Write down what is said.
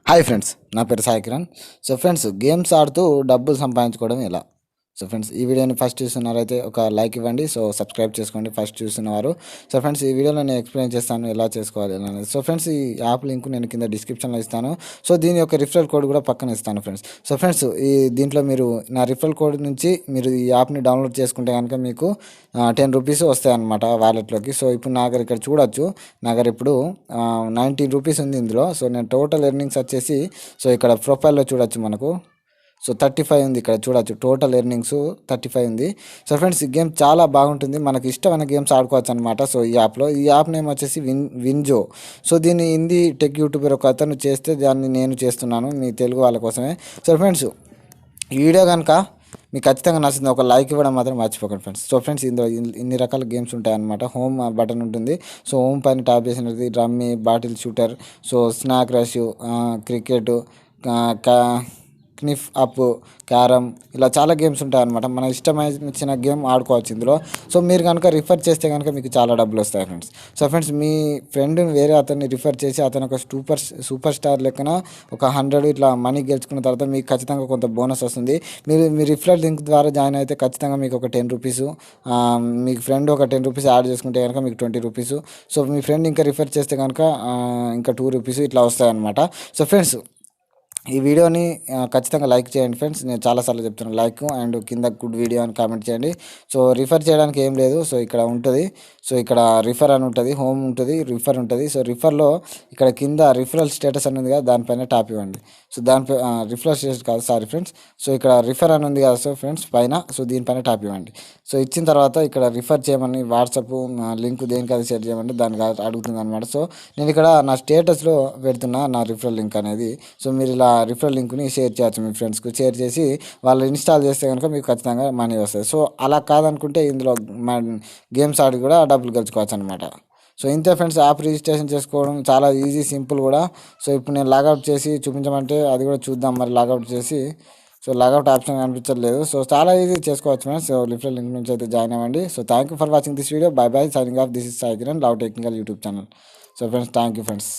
Hi friends, నా పేరు Sai Kiran. So friends, games ఆడుతూ డబ్బులు సంపాదించుకోవడం ఎలా? సో ఫ్రెండ్స్, ఈ వీడియోని ఫస్ట్ చూస్తున్నారైతే ఒక లైక్ ఇవ్వండి. సో సబ్స్క్రైబ్ చేసుకోండి ఫస్ట్ చూస్తున్నవారు. సో ఫ్రెండ్స్, ఈ వీడియోలో నేను ఎక్స్ప్లెయిన్ చేస్తాను ఎలా చేసుకోవాలి అనేది. సో ఫ్రెండ్స్, ఈ యాప్ లింక్ నేను కింద డిస్క్రిప్షన్లో ఇస్తాను. సో దీని యొక్క రిఫరల్ కోడ్ కూడా పక్కన ఇస్తాను ఫ్రెండ్స్. సో ఫ్రెండ్స్, ఈ దీంట్లో మీరు నా రిఫరల్ కోడ్ నుంచి మీరు ఈ యాప్ని డౌన్లోడ్ చేసుకుంటే కనుక మీకు 10 రూపీస్ వస్తాయన్నమాట వాలెట్లోకి. సో ఇప్పుడు నా దగ్గర ఇక్కడ చూడొచ్చు, నా దగ్గర ఇప్పుడు 19 రూపీస్ ఉంది ఇందులో. సో నేను టోటల్ ఎర్నింగ్స్ వచ్చేసి, సో ఇక్కడ ప్రొఫైల్లో చూడొచ్చు మనకు. సో 35 ఉంది, ఇక్కడ చూడొచ్చు టోటల్ ఎర్నింగ్స్ 35 ఉంది. సో ఫ్రెండ్స్, ఈ గేమ్ చాలా బాగుంటుంది, మనకి ఇష్టమైన గేమ్స్ ఆడుకోవచ్చు అనమాట. సో ఈ యాప్ నేమ్ వచ్చేసి విన్జో. సో దీన్ని హిందీ టెక్ యూట్యూబర్ ఒక అతను చేస్తే దాన్ని నేను చేస్తున్నాను మీ తెలుగు వాళ్ళ కోసమే. సో ఫ్రెండ్స్, ఈ వీడియో కనుక మీకు ఖచ్చితంగా నచ్చింది, ఒక లైక్ ఇవ్వడం మాత్రం మర్చిపోకండి ఫ్రెండ్స్. సో ఫ్రెండ్స్, ఇందులో ఇన్ని రకాల గేమ్స్ ఉంటాయన్నమాట. హోమ్ బటన్ ఉంటుంది. సో హోమ్ పైన ట్యాప్ చేసినది rummy, bottle shooter, so snake rush, cricket, knife up, carrom, ఇలా చాలా గేమ్స్ ఉంటాయన్నమాట. మన ఇష్టమైన గేమ్ ఆడుకోవచ్చు ఇందులో. సో మీరు కనుక రిఫర్ చేస్తే కనుక మీకు చాలా డబ్బులు వస్తాయి ఫ్రెండ్స్. సో ఫ్రెండ్స్, మీ ఫ్రెండ్ని వేరే అతన్ని రిఫర్ చేసి అతను ఒక సూపర్ స్టార్ లెక్కన ఒక 100 ఇట్లా మనీ గెలుచుకున్న తర్వాత మీకు ఖచ్చితంగా కొంత బోనస్ వస్తుంది. మీ రిఫరల్ లింక్ ద్వారా జాయిన్ అయితే ఖచ్చితంగా మీకు ఒక 10 రూపీస్, మీ ఫ్రెండ్ ఒక 10 రూపీస్ యాడ్ చేసుకుంటే కనుక మీకు 20 రూపీస్. సో మీ ఫ్రెండ్ ఇంకా రిఫర్ చేస్తే కనుక ఇంకా 2 రూపీస్ ఇట్లా వస్తాయన్నమాట. సో ఫ్రెండ్స్, ఈ వీడియోని ఖచ్చితంగా లైక్ చేయండి ఫ్రెండ్స్. నేను చాలాసార్లు చెప్తున్నాను, లైక్ అండ్ కింద గుడ్ వీడియో అని కామెంట్ చేయండి. సో రిఫర్ చేయడానికి ఏం లేదు. సో ఇక్కడ ఉంటుంది, సో ఇక్కడ రిఫర్ అని ఉంటుంది, హోమ్ ఉంటుంది, రిఫర్ ఉంటుంది. సో రిఫర్లో ఇక్కడ కింద రిఫరల్ స్టేటస్ అని ఉంది కదా, దానిపైన ట్యాప్ ఇవ్వండి. సో దానిపై రిఫరల్ స్టేటస్ కాదు, సారీ ఫ్రెండ్స్. సో ఇక్కడ రిఫర్ అని ఉంది కదా సో ఫ్రెండ్స్ పైన, సో దీనిపైన ట్యాప్ ఇవ్వండి. సో ఇచ్చిన తర్వాత ఇక్కడ రిఫర్ చేయమని వాట్సాప్ లింక్ దేనికి అది షేర్ చేయమంటే దానికి అడుగుతుంది అనమాట. సో నేను ఇక్కడ నా స్టేటస్లో పెడుతున్నా నా రిఫరల్ లింక్ అనేది. సో మీరు ఇలా రిఫరల్ లింక్ని షేర్ చేయొచ్చు మీ ఫ్రెండ్స్కి. షేర్ చేసి వాళ్ళు ఇన్స్టాల్ చేస్తే కనుక మీకు ఖచ్చితంగా మనీ వస్తుంది. సో అలా కాదనుకుంటే ఇందులో గేమ్స్ ఆడి కూడా డబ్బులు గెలుచుకోవచ్చు అనమాట. సో ఇంతే ఫ్రెండ్స్, యాప్ రిజిస్ట్రేషన్ చేసుకోవడం చాలా ఈజీ, సింపుల్ కూడా. సో ఇప్పుడు నేను లాగౌట్ చేసి చూపించమంటే అది కూడా చూద్దాం. మరి లాగౌట్ చేసి, సో లాగౌట్ ఆప్షన్ కనిపించట్లేదు. సో చాలా ఈజీ చేసుకోవచ్చు ఫ్రెండ్స్. సో రిఫరల్ లింక్ నుంచి అయితే జాయిన్ అవ్వండి. So thank you for watching this video. By by, signing off. This is Sai Kiran, love technical YouTube channel. So friends, thank you friends.